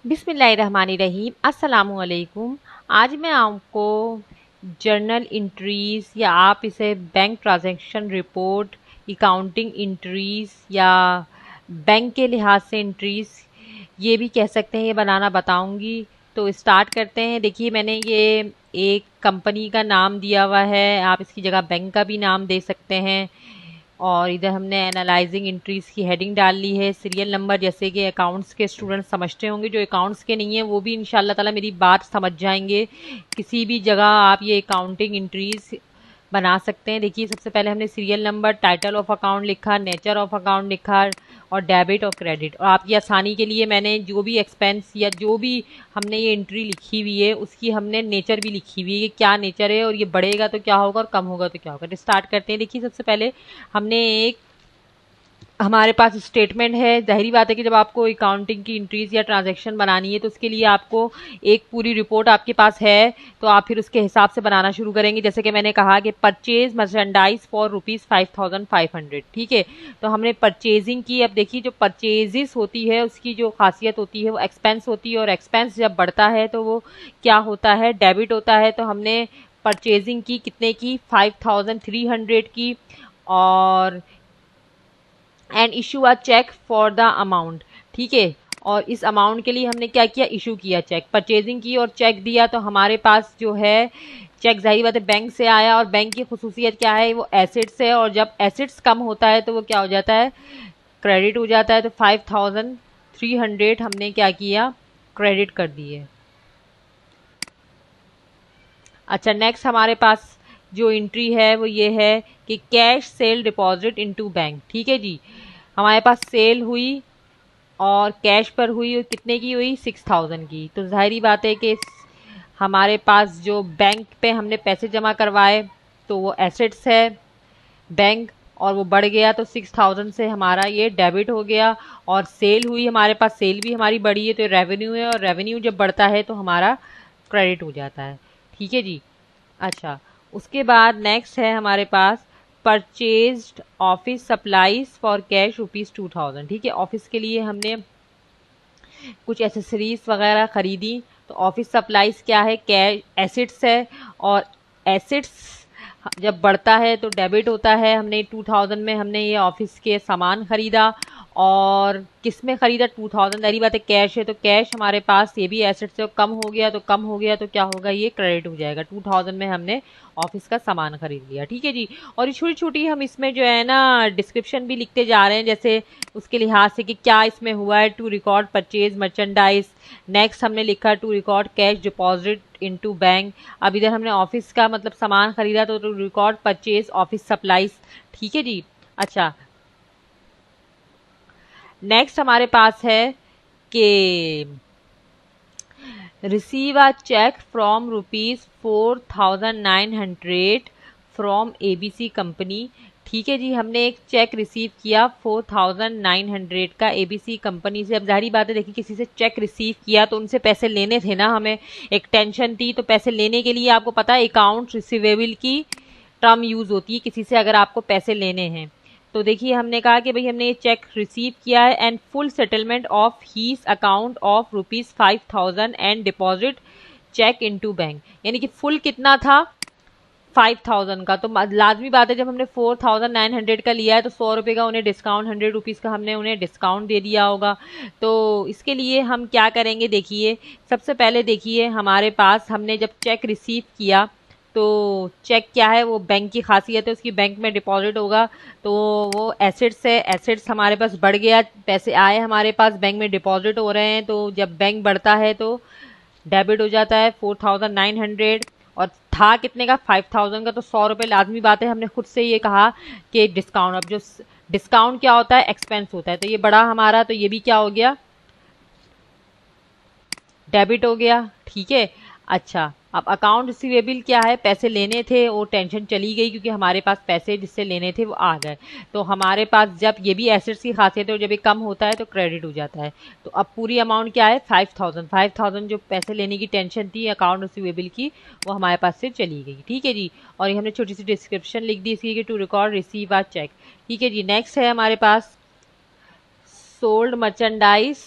बिस्मिल्लाहिर्रहमानिर्रहीम। अस्सलामुअलैकुम। आज मैं आपको जर्नल इंट्रीज़ या आप इसे bank transaction report, accounting entries या बैंक के लिहाज से इंट्रीज़ ये भी कह सकते हैं, ये बनाना बताऊंगी। तो स्टार्ट करते हैं। देखिए, मैंने ये एक कंपनी का नाम दिया हुआ है, आप इसकी जगह बैंक का भी नाम दे सकते हैं। और इधर हमने एनालाइजिंग इंट्रीज की हेडिंग डाल ली है। सीरियल नंबर जैसे कि अकाउंट्स के स्टूडेंट्स समझते होंगे, जो अकाउंट्स के नहीं है वो भी इंशाल्लाह ताला मेरी बात समझ जाएंगे। किसी भी जगह आप ये अकाउंटिंग इंट्रीज बना सकते हैं। देखिए, सबसे पहले हमने serial number, title of account लिखा, नेचर ऑफ अकाउंट लिखा और डेबिट और क्रेडिट। और आपकी आसानी के लिए मैंने जो भी एक्सपेंस या जो भी हमने ये एंट्री लिखी हुई है उसकी हमने नेचर भी लिखी हुई है कि क्या नेचर है और ये बढ़ेगा तो क्या होगा और कम होगा तो क्या होगा। तो स्टार्ट करते हैं। देखिए, सबसे पहले हमने एक हमारे पास स्टेटमेंट है। ज़ाहिरी बात है कि जब आपको अकाउंटिंग की इंट्रीज या ट्रांजैक्शन बनानी है तो उसके लिए आपको एक पूरी रिपोर्ट आपके पास है, तो आप फिर उसके हिसाब से बनाना शुरू करेंगे। जैसे कि मैंने कहा कि परचेज मर्चेंडाइज फॉर ₹5,500, ठीक है। तो हमने परचेजिंग की। अब देखिए, जो परचेजेस होती है उसकी जो खासियत होती है वो एक्सपेंस होती है, और एक्सपेंस जब बढ़ता है तो वो क्या होता है, डेबिट होता है। तो हमने परचेजिंग की कितने की, 5,300 की। और and issue a cheque for the amount, ठीक है। और इस अमाउंट के लिए हमने क्या किया, इशू किया चेक। परचेजिंग की और चेक दिया, तो हमारे पास जो है चेक जाहिर बात है बैंक से आया। और बैंक की खसूसियत क्या है, वो एसेट्स है, और जब एसेट्स कम होता है तो वो क्या हो जाता है, क्रेडिट हो जाता है। तो 5,300 हमने क्या किया, क्रेडिट कर दिए। अच्छा, नेक्स्ट हमारे पास जो एंट्री है वो ये है कि cash cell deposit into bank, ठीक है जी। हमारे पास सेल हुई और कैश पर हुई, और कितने की हुई, 6,000 की। तो जाहिर बात है कि हमारे पास जो बैंक पे हमने पैसे जमा करवाए तो वो एसेट्स है बैंक, और वो बढ़ गया तो 6,000 से हमारा ये डेबिट हो गया। और सेल हुई हमारे पास, सेल भी हमारी बढ़ी है तो रेवेन्यू है, और रेवेन्यू जब बढ़ता है तो हमारा क्रेडिट हो जाता है, ठीक है जी। अच्छा, उसके बाद नेक्स्ट है हमारे पास purchased office supplies for cash ₹2,000, ठीक है। ऑफिस के लिए हमने कुछ एसेसरीज वगैरह खरीदी। तो ऑफिस सप्लाईज क्या है, कैश एसिड्स है, और एसिड्स जब बढ़ता है तो डेबिट होता है। हमने 2000 में हमने ये ऑफिस के सामान खरीदा, और किस में खरीदा, 2000। सारी बात है कैश है, तो कैश हमारे पास ये भी एसेट से कम हो गया, तो कम हो गया तो क्या होगा, ये क्रेडिट हो जाएगा। 2000 में हमने ऑफिस का सामान खरीद लिया, ठीक है जी। और ये छोटी छोटी हम इसमें जो है ना डिस्क्रिप्शन भी लिखते जा रहे हैं, जैसे उसके लिहाज से कि क्या इसमें हुआ है। To record purchase merchandise, next हमने लिखा to record cash deposit into bank. अब इधर हमने ऑफिस का मतलब सामान खरीदा तो to record purchase office supplies, ठीक है जी। अच्छा, नेक्स्ट हमारे पास है कि receive a cheque from ₹4,900 from ABC company, ठीक है जी। हमने एक चेक रिसीव किया 4,900 का एबीसी कंपनी से। अब जाहिर बात है, देखिए, किसी से चेक रिसीव किया तो उनसे पैसे लेने थे ना, हमें एक टेंशन थी। तो पैसे लेने के लिए आपको पता है अकाउंट रिसीवेबल की टर्म यूज होती है किसी से अगर आपको पैसे लेने हैं। तो देखिए, हमने कहा कि भाई हमने ये चेक रिसीव किया है and full settlement of his account of ₹5,000 and deposit cheque into bank, यानी कि फुल कितना था, 5,000 का। तो लाजमी बात है, जब हमने 4,900 का लिया है तो 100 रुपये का उन्हें डिस्काउंट, 100 रुपीज़ का हमने उन्हें डिस्काउंट दे दिया होगा। तो इसके लिए हम क्या करेंगे, देखिए, सबसे पहले देखिए हमारे पास हमने जब चेक रिसीव किया तो चेक क्या है, वो बैंक की खासियत है, उसकी बैंक में डिपॉजिट होगा। तो वो एसेट्स है, एसेट्स हमारे पास बढ़ गया, पैसे आए हमारे पास, बैंक में डिपॉजिट हो रहे हैं। तो जब बैंक बढ़ता है तो डेबिट हो जाता है 4,900, और था कितने का, 5,000 का। तो 100 रुपये लाजमी बात है, हमने खुद से ये कहा कि डिस्काउंट। अब जो डिस्काउंट क्या होता है, एक्सपेंस होता है, तो ये बढ़ा हमारा, तो ये भी क्या हो गया, डेबिट हो गया, ठीक है। अच्छा, अब अकाउंट रिसीवेबल क्या है, पैसे लेने थे, वो टेंशन चली गई क्योंकि हमारे पास पैसे जिससे लेने थे वो आ गए। तो हमारे पास जब ये भी एसेट्स की खासियत है, और जब ये कम होता है तो क्रेडिट हो जाता है। तो अब पूरी अमाउंट क्या है, 5,000। 5,000 जो पैसे लेने की टेंशन थी अकाउंट रिसीवेबल की, वो हमारे पास से चली गई, ठीक है जी। और ये हमने छोटी सी डिस्क्रिप्शन लिख दी इसकी कि to record receive a cheque, ठीक है जी। नेक्स्ट है हमारे पास sold merchandise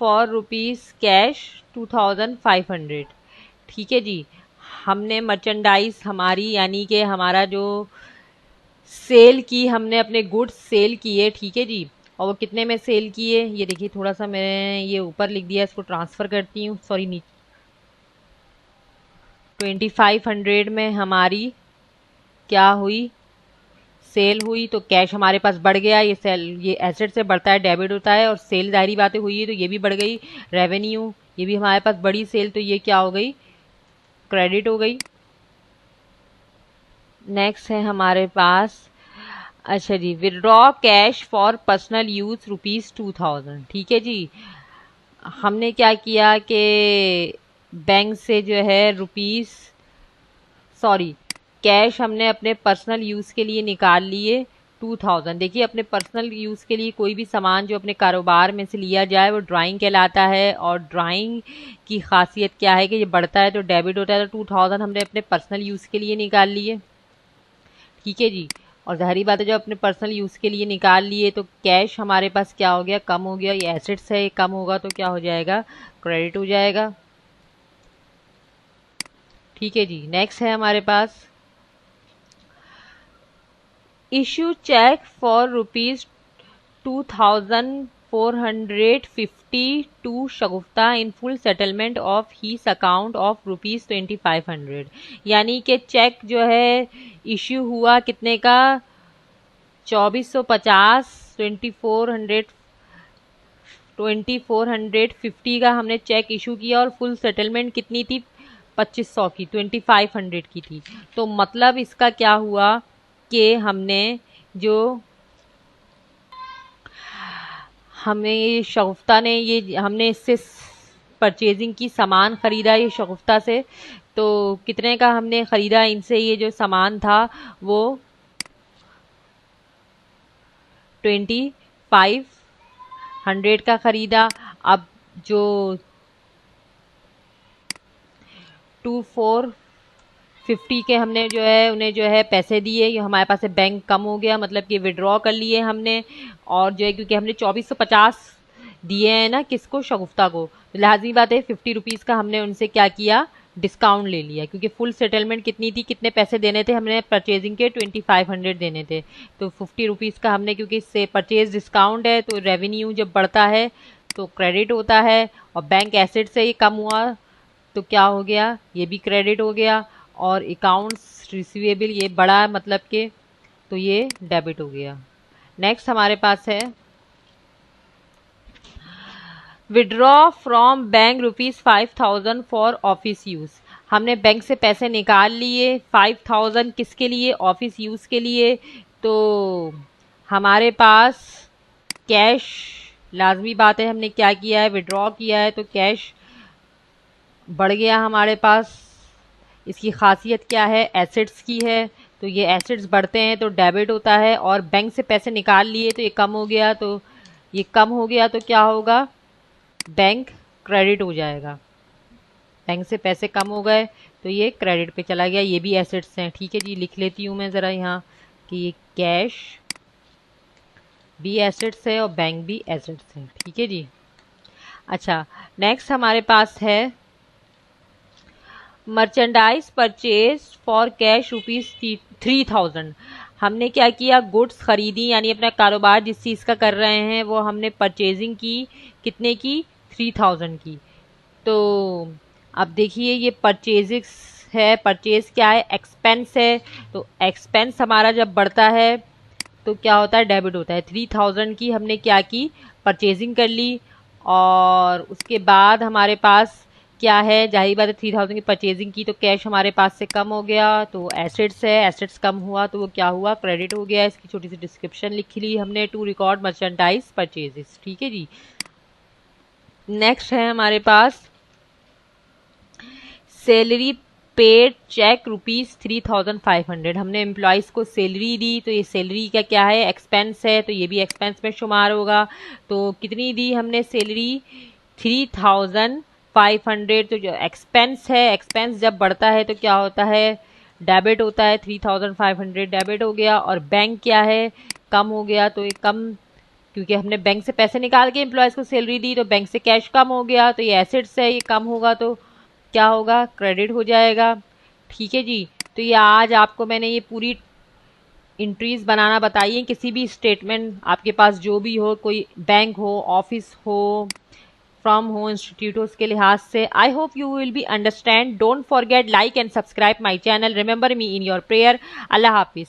for rupees cash 2500। ठीक है जी, हमने मर्चेंडाइज हमारी यानी कि हमारा जो सेल की, हमने अपने गुड्स सेल किए। ठीक है जी, और वो कितने में सेल किए, ये देखिए थोड़ा सा मैंने ये ऊपर लिख दिया, इसको ट्रांसफ़र करती हूँ, सॉरी नीचे 2500 में हमारी क्या हुई, सेल हुई। तो कैश हमारे पास बढ़ गया, ये सेल ये एसेट से बढ़ता है, डेबिट होता है, और सेल जाहिर बातें हुई है तो ये भी बढ़ गई। रेवेन्यू, ये भी हमारे पास बड़ी सेल, तो ये क्या हो गई, क्रेडिट हो गई। नेक्स्ट है हमारे पास, अच्छा जी, withdraw cash for personal use ₹2000। ठीक है जी, हमने क्या किया कि बैंक से जो है सॉरी कैश हमने अपने पर्सनल यूज़ के लिए निकाल लिए 2000। देखिए, अपने पर्सनल यूज़ के लिए कोई भी सामान जो अपने कारोबार में से लिया जाए वो ड्राइंग कहलाता है, और ड्राइंग की खासियत क्या है कि ये बढ़ता है तो डेबिट होता है। तो 2000 हमने अपने पर्सनल यूज़ के लिए निकाल लिए। ठीक है जी, और ज़ाहिरी बात है जब अपने पर्सनल यूज़ के लिए निकाल लिए तो कैश हमारे पास क्या हो गया, कम हो गया। ये एसेट्स है, ये कम होगा तो क्या हो जाएगा, क्रेडिट हो जाएगा। ठीक है जी, नेक्स्ट है हमारे पास, issue check for ₹2450 to Shagufta in full settlement of his account of ₹2500। यानी कि चेक जो है इश्यू हुआ कितने का, 2450, 2450 का हमने चेक इशू किया, और फुल सेटलमेंट कितनी थी, 2500 की, 2500 की थी। तो मतलब इसका क्या हुआ कि हमने जो हमें ये शगुफ्ता ने ये हमने इससे परचेजिंग की, सामान खरीदा ये शगुफ्ता से, तो कितने का हमने खरीदा इनसे, ये जो सामान था वो 2500 का खरीदा। अब जो 2450 के हमने जो है उन्हें जो है पैसे दिए, ये हमारे पास से बैंक कम हो गया, मतलब कि विड्रॉ कर लिए हमने, और जो है क्योंकि हमने 2450 दिए हैं ना किसको, शगुफ्ता को, तो लाजमी बात है 50 रुपीज़ का हमने उनसे क्या किया, डिस्काउंट ले लिया, क्योंकि फुल सेटलमेंट कितनी थी, कितने पैसे देने थे हमने परचेजिंग के, 2500 देने थे। तो 50 रुपीज़ का हमने, क्योंकि इससे परचेज डिस्काउंट है तो रेवेन्यू जब बढ़ता है तो क्रेडिट होता है, और बैंक एसेट से ये कम हुआ तो क्या हो गया, ये भी क्रेडिट हो गया, और अकाउंट्स रिसीवेबल ये बढ़ा मतलब के, तो ये डेबिट हो गया। नेक्स्ट हमारे पास है, withdraw from bank ₹5000 for office use. हमने बैंक से पैसे निकाल लिए 5000 किसके लिए, ऑफिस यूज़ के लिए। तो हमारे पास कैश, लाजमी बात है हमने क्या किया है, विड्रॉ किया है, तो कैश बढ़ गया हमारे पास। इसकी खासियत क्या है, एसेट्स की है, तो ये एसेट्स बढ़ते हैं तो डेबिट होता है, और बैंक से पैसे निकाल लिए तो ये कम हो गया, तो ये कम हो गया तो क्या होगा, बैंक क्रेडिट हो जाएगा। बैंक से पैसे कम हो गए तो ये क्रेडिट पे चला गया, ये भी एसेट्स हैं। ठीक है जी, लिख लेती हूँ मैं ज़रा यहाँ कि ये कैश भी एसेट्स है और बैंक भी एसेट्स है। ठीक है जी, अच्छा, नेक्स्ट हमारे पास है मर्चेंडाइज परचेज फॉर कैश ₹3000। हमने क्या किया, गुड्स खरीदी, यानी अपना कारोबार जिस चीज़ का कर रहे हैं वो हमने परचेजिंग की, कितने की, 3000 की। तो अब देखिए ये परचेजिंग है, परचेज क्या है, एक्सपेंस है, तो एक्सपेंस हमारा जब बढ़ता है तो क्या होता है, डेबिट होता है। 3000 की हमने क्या की, परचेजिंग कर ली, और उसके बाद हमारे पास क्या है, जाहिर बात है 3000 की परचेजिंग की तो कैश हमारे पास से कम हो गया, तो एसेट्स है, एसेट्स कम हुआ तो वो क्या हुआ, क्रेडिट हो गया। इसकी छोटी सी डिस्क्रिप्शन लिख ली हमने, टू रिकॉर्ड मर्चेंडाइज परचेजेस। ठीक है जी, नेक्स्ट है हमारे पास सैलरी पेड चेक ₹3500। हमने एम्प्लॉयज़ को सैलरी दी, तो ये सैलरी का क्या है, एक्सपेंस है, तो ये भी एक्सपेंस में शुमार होगा। तो कितनी दी हमने सैलरी, 3500। तो जो एक्सपेंस है, एक्सपेंस जब बढ़ता है तो क्या होता है, डेबिट होता है, 3500 डेबिट हो गया, और बैंक क्या है, कम हो गया, तो ये कम क्योंकि हमने बैंक से पैसे निकाल के एम्प्लॉयज़ को सैलरी दी, तो बैंक से कैश कम हो गया, तो ये एसेट्स है, ये कम होगा तो क्या होगा, क्रेडिट हो जाएगा। ठीक है जी। तो ये आज आपको मैंने ये पूरी इंट्रीज बनाना बताइए, किसी भी स्टेटमेंट आपके पास जो भी हो, कोई बैंक हो, ऑफिस हो, फ्रॉम हो, इंस्टीट्यूट हो, उसके लिहाज से। I hope you will be understand. Don't forget like and subscribe my channel. Remember me in your prayer. Allah Hafiz.